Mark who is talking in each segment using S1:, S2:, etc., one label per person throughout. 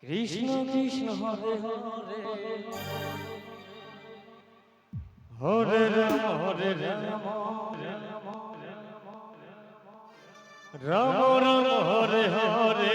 S1: Krishna Krishna Hare Hare Hare Ram Hare Ram Ram Ram Hare Hare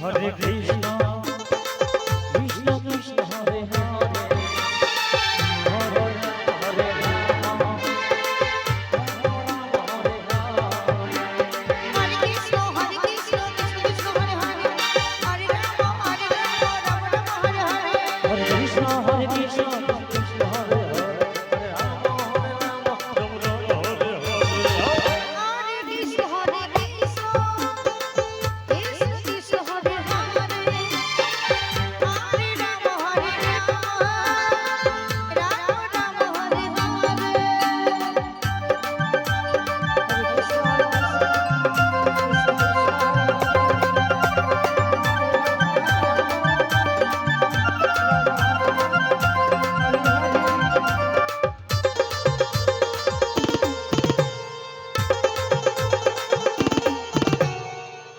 S1: Hare Krishna, Krishna Krishna Hare Hare, Hare Hare Rama, Hare Rama,
S2: Hare Krishna, Krishna Krishna Hare Hare, Hare Rama, Rama Rama Hare Hare.
S1: Hare Krishna, Krishna Krishna Hare Hare, Hare Rama, Rama Rama Hare Hare.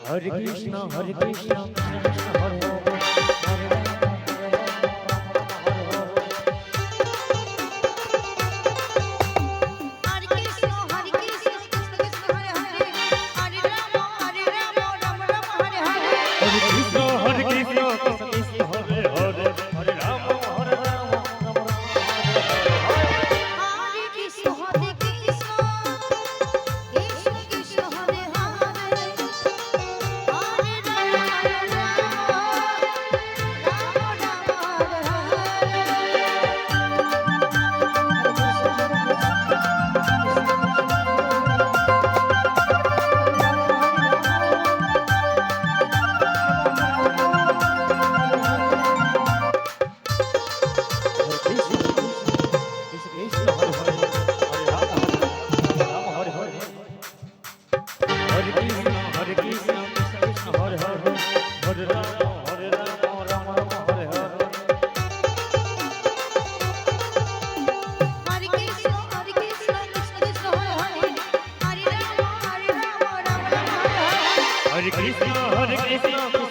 S2: Hare Krishna, Krishna Krishna Hare Hare, Hare Rama, Rama Rama Hare
S1: Hare Krishna, Krishna Krishna Hare Hare, Hare Rama, Hare Hare.
S2: Hare Krishna, Krishna Krishna Hare Hare, Hare Rama, Rama Rama Hare Hare.
S1: Hare Krishna, Krishna Krishna Hare Hare, Hare Rama, Hare Rama, Rama Rama Hare Hare.
S2: Hare Krishna, Krishna Krishna Hare Hare, Hare Rama,
S1: Hare Krishna, Krishna